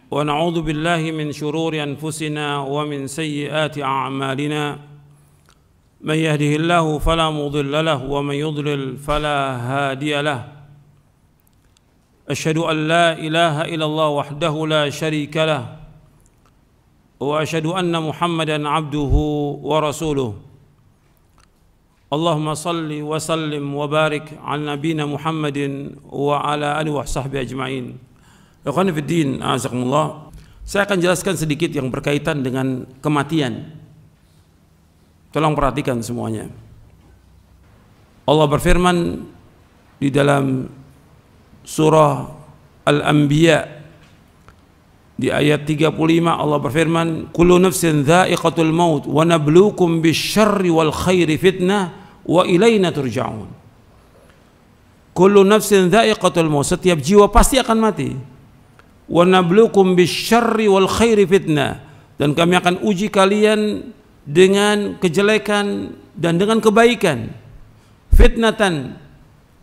ونعوذ بالله من شرور أنفسنا ومن سيئات أعمالنا من يهده الله فلا مضل له ومن يضلل فلا هادي له أشهد أن لا إله إلا الله وحده لا شريك له وأشهد أن محمدا عبده ورسوله اللهم صل وسلم وبارك على نبينا محمد وعلى آله وصحبه أجمعين. Ikhwan fiddin, azakumullah. Saya akan jelaskan sedikit yang berkaitan dengan kematian. Tolong perhatikan semuanya. Allah berfirman di dalam surah Al-Anbiya di ayat 35, Allah berfirman, "Kullu nafsin dha'iqatul maut wa nabluukum bisyarri wal khairi fitnah wa ilaina turja'un." Kullu nafsin dha'iqatul maut, setiap jiwa pasti akan mati. Wa nabluukum bisyarri wal khairi fitnah, dan kami akan uji kalian dengan kejelekan dan dengan kebaikan. Fitnatan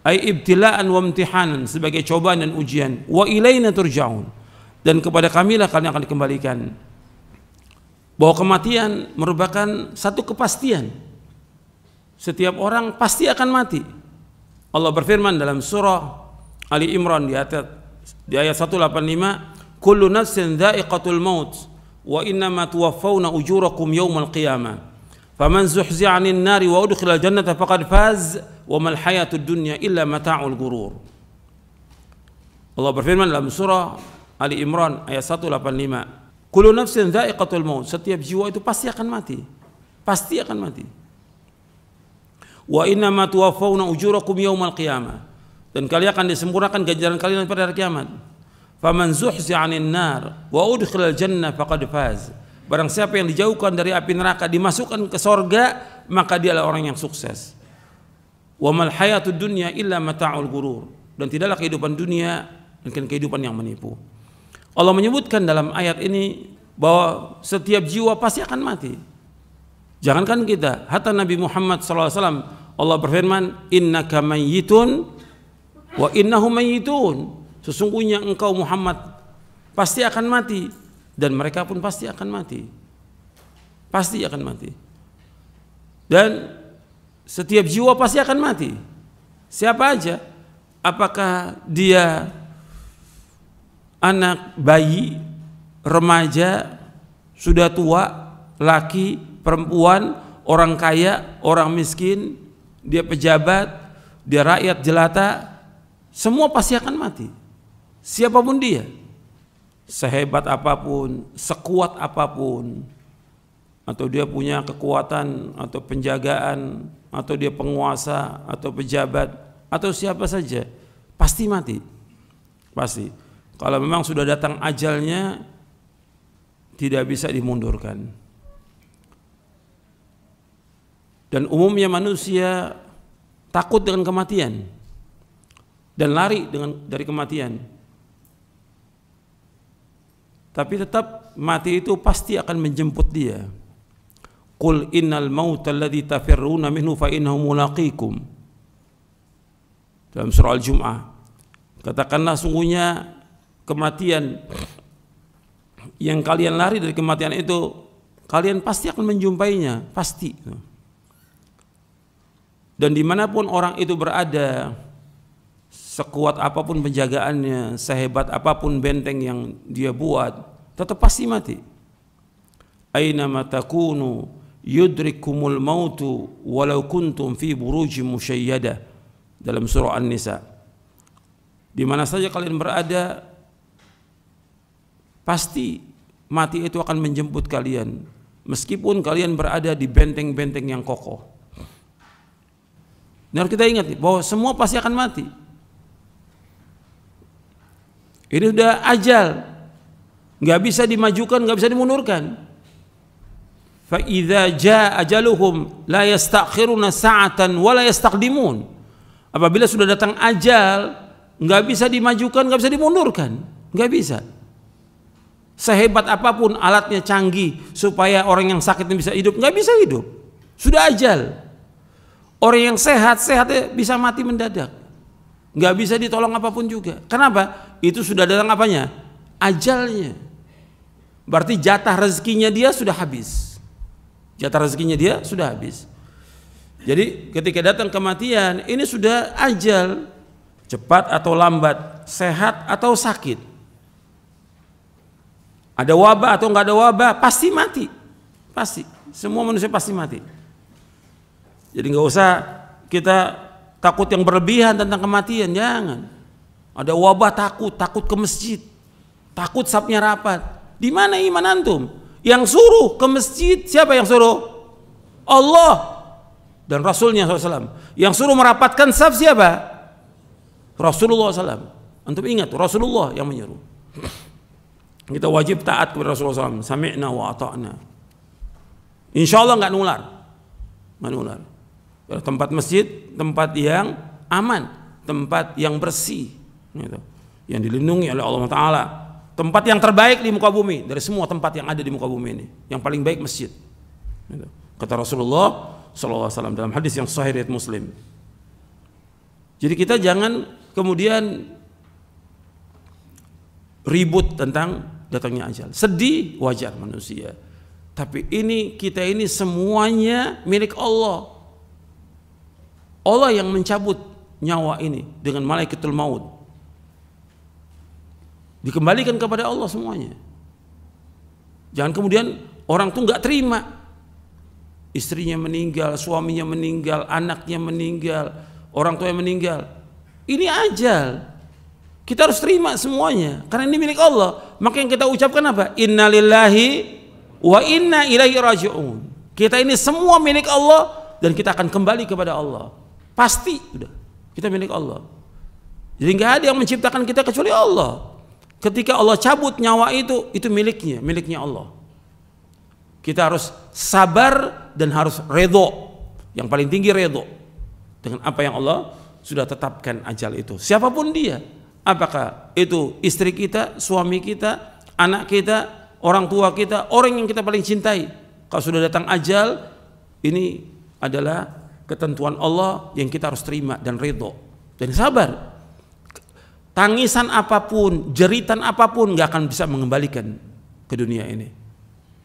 ay ibtila'an wa imtihanan, sebagai cobaan dan ujian. Wa ilaina turja'un, dan kepada kamilah kalian akan dikembalikan. Bahwa kematian merupakan satu kepastian. Setiap orang pasti akan mati. Allah berfirman dalam surah Ali Imran di ayat 185, "Kullu nafsin dha'iqatul maut wa innama tuwaffawna ujurakum yawmal qiyamah. Faman zuhzi'a 'anil nari wa udkhilal jannata faqad faz wa mal hayatud dunya illa mata'ul ghurur." Allah berfirman dalam surah Ali Imran ayat 185, "Kullu nafsin dha'iqatul maut", setiap jiwa itu pasti akan mati. Pasti akan mati. "Wa innama tuwaffawna ujurakum yawmal qiyamah", dan kalian akan disempurnakan ganjaran kalian pada hari kiamat. Faman zuhzi'a 'anil nar wa udkhilal jannah faqad faz. Barang siapa yang dijauhkan dari api neraka, dimasukkan ke sorga, maka dia adalah orang yang sukses. Wa mal hayatud dunya illa mata'ul ghurur, dan tidaklah kehidupan dunia mungkin kehidupan yang menipu. Allah menyebutkan dalam ayat ini bahwa setiap jiwa pasti akan mati. Jangankan kita, hatta Nabi Muhammad SAW, Allah berfirman, "Innaka mayyitun wa innahum mayyitun", sesungguhnya engkau Muhammad pasti akan mati dan mereka pun pasti akan mati. Pasti akan mati. Dan setiap jiwa pasti akan mati. Siapa aja? Apakah dia anak, bayi, remaja, sudah tua, laki, perempuan, orang kaya, orang miskin, dia pejabat, dia rakyat jelata, semua pasti akan mati. Siapapun dia, sehebat apapun, sekuat apapun, atau dia punya kekuatan atau penjagaan, atau dia penguasa atau pejabat atau siapa saja, pasti mati. Pasti. Kalau memang sudah datang ajalnya, tidak bisa dimundurkan. Dan umumnya manusia takut dengan kematian dan lari dari kematian. Tapi tetap mati itu pasti akan menjemput dia. Qul innal mauta alladzi tafirruna minhu fa innahu mulaqikum. Dalam surah Al-Jum'ah, katakanlah sungguhnya kematian yang kalian lari dari kematian itu, kalian pasti akan menjumpainya, pasti. Dan dimanapun orang itu berada, sekuat apapun penjagaannya, sehebat apapun benteng yang dia buat, tetap pasti mati. Aina ma takunu yudrikumul mautu walau kuntum fi burujim musyayyada, dalam surah An-Nisa. Di mana saja kalian berada, pasti mati itu akan menjemput kalian, meskipun kalian berada di benteng-benteng yang kokoh. Dan kita ingat bahwa semua pasti akan mati. Ini sudah ajal, nggak bisa dimajukan, nggak bisa dimundurkan. Fa idza jaa ajaluhum la yastakhiruna sa'atan wa la yastaqdimun. Apabila sudah datang ajal, nggak bisa dimajukan, nggak bisa dimundurkan, nggak bisa. Sehebat apapun alatnya canggih supaya orang yang sakit bisa hidup, nggak bisa hidup. Sudah ajal. Orang yang sehat bisa mati mendadak. Nggak bisa ditolong apapun juga. Kenapa? Itu sudah datang apanya? Ajalnya. berarti jatah rezekinya dia sudah habis. Jatah rezekinya dia sudah habis. Jadi ketika datang kematian, ini sudah ajal, cepat atau lambat, sehat atau sakit, ada wabah atau nggak ada wabah, pasti mati, pasti. Semua manusia pasti mati. Jadi nggak usah kita takut yang berlebihan tentang kematian, jangan. Ada wabah takut ke masjid, takut safnya rapat. Di mana iman antum? Yang suruh ke masjid siapa yang suruh? Allah dan Rasulnya SAW. Yang suruh merapatkan saf siapa? Rasulullah SAW. Antum ingat, Rasulullah yang menyuruh. Kita wajib taat kepada Rasulullah SAW. Sami'na wa ata'na. Insya Allah nggak nular, nggak nular. Tempat masjid, tempat yang aman, tempat yang bersih, gitu, yang dilindungi oleh Allah Taala. Tempat yang terbaik di muka bumi dari semua tempat yang ada di muka bumi ini. Yang paling baik masjid. Gitu. Kata Rasulullah SAW dalam hadis yang sahih riwayat Muslim. Jadi kita jangan kemudian ribut tentang datangnya ajal. Sedih wajar manusia. Tapi kita ini semuanya milik Allah. Allah yang mencabut nyawa ini dengan malaikatul maut. Dikembalikan kepada Allah semuanya. Jangan kemudian orang tuh nggak terima. Istrinya meninggal, suaminya meninggal, anaknya meninggal, orang tuanya meninggal. Ini ajal. Kita harus terima semuanya karena ini milik Allah. Maka yang kita ucapkan apa? Innalillahi wa inna ilaihi raji'un. Kita ini semua milik Allah dan kita akan kembali kepada Allah. Pasti udah. Kita milik Allah. Jadi nggak ada yang menciptakan kita kecuali Allah. Ketika Allah cabut nyawa itu miliknya Allah. Kita harus sabar dan harus redho. Yang paling tinggi redho dengan apa yang Allah sudah tetapkan ajal itu. Siapapun dia, apakah itu istri kita, suami kita, anak kita, orang tua kita, orang yang kita paling cintai. Kalau sudah datang ajal, ini adalah ketentuan Allah yang kita harus terima dan redho dan sabar. Tangisan apapun, jeritan apapun nggak akan bisa mengembalikan ke dunia ini.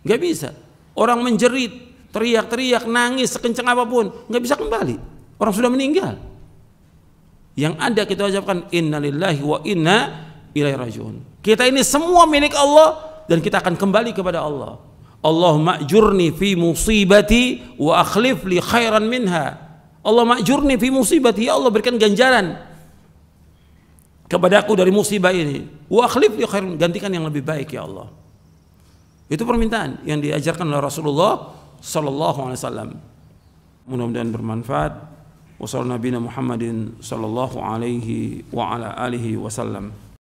Nggak bisa. Orang menjerit, teriak-teriak, nangis sekencang apapun, nggak bisa kembali. Orang sudah meninggal. Yang ada kita ucapkan innalillahi wa inna ilaihi raji'un. Kita ini semua milik Allah dan kita akan kembali kepada Allah. Allahumma ajurni fi musibati wa akhlif li khairan minha. Allahumma ajurni fi musibati, ya Allah berikan ganjaran kepadaku dari musibah ini. Wa akhlif li khairan, gantikan yang lebih baik ya Allah. Itu permintaan yang diajarkan oleh Rasulullah sallallahu alaihi wasallam. Mudah-mudahan bermanfaat. Wassallallahu nabiyana Muhammadin sallallahu alaihi wa ala alihi wasallam.